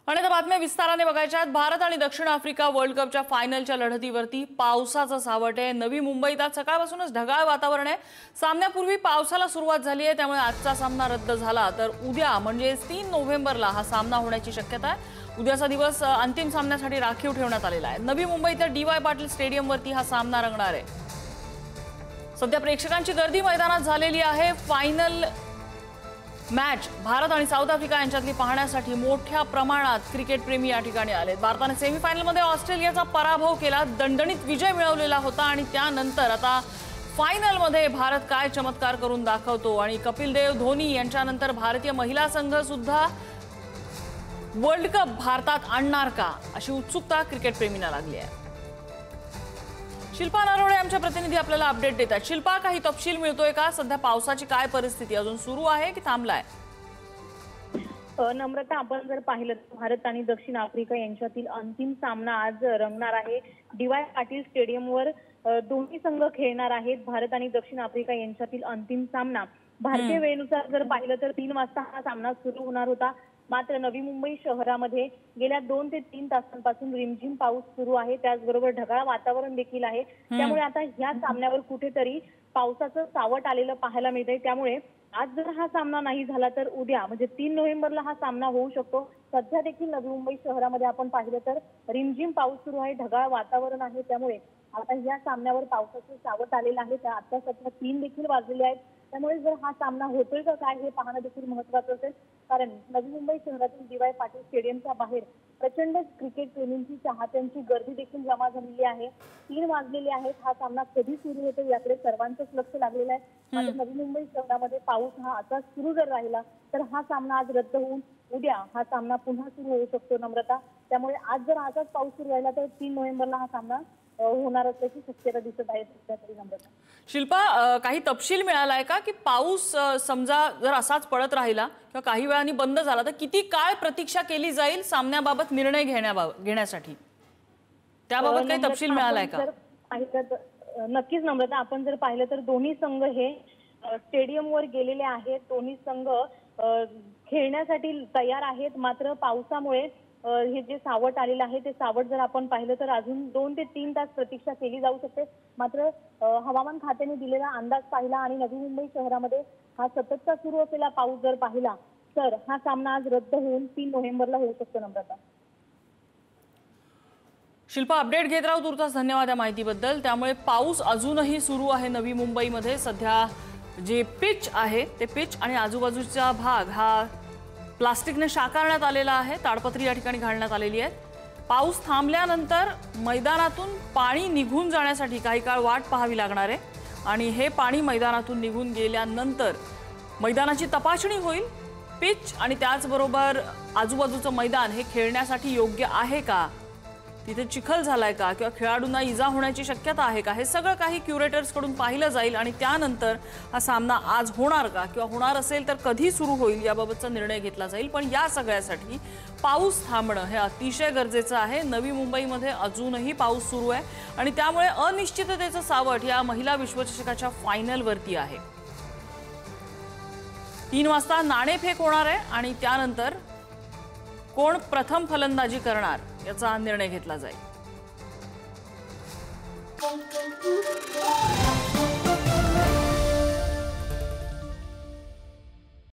आणि आता बातम्या विस्ताराने बघायच्या आहेत। भारत आणि दक्षिण आफ्रिका वर्ल्ड कपच्या फायनलच्या लढतीवरती पावसाचं सावट आहे। नवी मुंबईत आज सकाळपासूनच ढगाळ वातावरण आहे। सामन्यापूर्वी पावसाला सुरुवात झाली आहे, त्यामुळे आजचा सामना रद्द झाला तर उद्या म्हणजे 3 नोव्हेंबरला हा सामना होण्याची शक्यता आहे। उद्याचा दिवस अंतिम सामन्यासाठी राखीव ठेवण्यात आलेला आहे। नवी मुंबईच्या डी.वाय. पाटील स्टेडियमवरती हा सामना रंगणार आहे। सध्या प्रेक्षकांची गर्दी मैदानात झालेली आहे। फायनल मॅच भारत आणि साऊथ आफ्रिका यांच्यातली पाहण्यासाठी मोठ्या प्रमाणात क्रिकेट प्रेमी या ठिकाणी आले। भारताने सेमीफायनलमध्ये ऑस्ट्रेलियाचा पराभव केला, दणदणीत विजय मिळवलेला होता आणि त्यानंतर आता फायनलमध्ये भारत काय चमत्कार करून दाखवतो आणि कपिल देव, धोनी यांच्यानंतर भारतीय महिला संघ सुद्धा वर्ल्ड कप भारतात आणणार का, अशी उत्सुकता क्रिकेट प्रेमींना लागली आहे। शिल्पा नरोडे आमच्या प्रतिनिधी आपल्याला अपडेट देतात। शिल्पा, काही तपशील मिळतोय का? सध्या पावसाची काय परिस्थिती, अजून सुरू आहे की थांबलाय? नम्रता, आपण जर पाहिलं तर भारत आणि दक्षिण आफ्रिका यांच्यातील अंतिम सामना आज रंगणार आहे। डी.वाय. पाटील स्टेडियमवर दोन्ही संघ खेळणार आहेत। भारत आणि दक्षिण आफ्रिका यांच्यातील अंतिम सामना भारतीय वेळेनुसार जर पाहिलं तर 3 वाजता हा सामना सुरू होणार होता। मात्र नवी मुंबई शहरामध्ये गेल्या 2 ते 3 तासांपासून रिमझिम पाऊस सुरू आहे, त्याचबरोबर ढगाळ वातावरण देखील आहे। त्यामुळे आता ह्या सामन्यावर कुठेतरी पावसाचं सावट आलेलं पाहायला मिळतंय। त्यामुळे आज जर हा सामना नाही झाला तर उद्या म्हणजे 3 नोव्हेंबरला हा सामना होऊ शकतो। सध्या देखील नवी मुंबई शहरामध्ये आपण पाहिलं तर रिमझिम पाऊस सुरू आहे, ढगाळ वातावरण आहे। त्यामुळे आता या सामन्यावर पावसाचं सावट आलेलं आहे। आता सध्या 3 देखील वाजलेले आहेत, त्यामुळे जर हा सामना होतोय का काय हे पाहणं देखील महत्त्वाचं असेल। कारण नवी मुंबई शहरातील डी.वाय. पाटील स्टेडियमच्या बाहेर प्रचंड क्रिकेट प्रेमींची, चाहत्यांची गर्दी देखील जमा झालेली आहे। 3 वाजलेले आहेत, हा सामना कधी सुरू होतो याकडे सर्वांचंच लक्ष लागलेलं आहे। मात्र नवी मुंबई शहरामध्ये पाऊस हा आता सुरू जर राहिला तर हा सामना आज रद्द होऊन उद्या हा सामना पुन्हा सुरू होऊ शकतो नम्रता। त्यामुळे आज जर असाच पाऊस सुरू राहिला तर 3 नोव्हेंबरला हा सामना होणार असल्याची शक्यता दिसत आहे सध्या तरी नम्रता। शिल्पा, काही तपशील मिळालाय का की पाऊस समजा जर असाच पडत राहिला किंवा काही वेळाने बंद झाला तर किती काळ प्रतीक्षा केली जाईल सामन्याबाबत निर्णय घेण्यासाठी? त्याबाबत काही तपशील मिळालाय का? नक्कीच नम्रता, आपण जर पाहिलं तर दोन्ही संघ हे स्टेडियमवर गेलेले आहेत। दोन्ही संघ खेळण्यासाठी तयार आहेत। मात्र पावसामुळे हे जे सावट आलेलं आहे ते सावट जर आपण पाहिलं तर अजून 2 ते 3 तास प्रतीक्षा केली जाऊ शकते। मात्र हवामान खात्याने दिलेला अंदाज पाहिला आणि नवी मुंबई शहरामध्ये हा सततचा सुरू असलेला पाऊस जर पाहिला तर हा सामना आज रद्द होऊन 3 नोव्हेंबरला होऊ शकतो नम्रता। शिल्पा, अपडेट घेत राहू, तुर्तास धन्यवाद या माहितीबद्दल। त्यामुळे पाऊस अजूनही सुरू आहे नवी मुंबईमध्ये। सध्या जे पिच आहे ते पिच आणि आजूबाजूचा भाग हा प्लास्टिकने शाकारण्यात आलेला आहे, ताडपत्री या ठिकाणी घालण्यात आलेली आहे। पाऊस थांबल्यानंतर मैदानातून पाणी निघून जाण्यासाठी काही काळ वाट पाहावी लागणार आहे आणि हे पाणी मैदानातून निघून गेल्यानंतर मैदानाची तपासणी होईल। पिच आणि त्याचबरोबर आजूबाजूचं मैदान हे खेळण्यासाठी योग्य आहे का, तिथे चिखल झालाय का किंवा खेळाडूंना इजा होण्याची शक्यता आहे का, हे सगळं काही क्युरेटर्सकडून पाहिलं जाईल आणि त्यानंतर हा सामना आज होणार का किंवा होणार असेल तर कधी सुरू होईल याबाबतचा निर्णय घेतला जाईल। पण या सगळ्यासाठी पाऊस थांबणं हे अतिशय गरजेचं आहे। नवी मुंबईमध्ये अजूनही पाऊस सुरू आहे आणि त्यामुळे अनिश्चिततेचं सावट या महिला विश्वचषकाच्या फायनलवरती आहे। 3 वाजता नाणेफेक होणार आहे आणि त्यानंतर कोण प्रथम फलंदाजी करणार याचा निर्णय घेतला जाईल।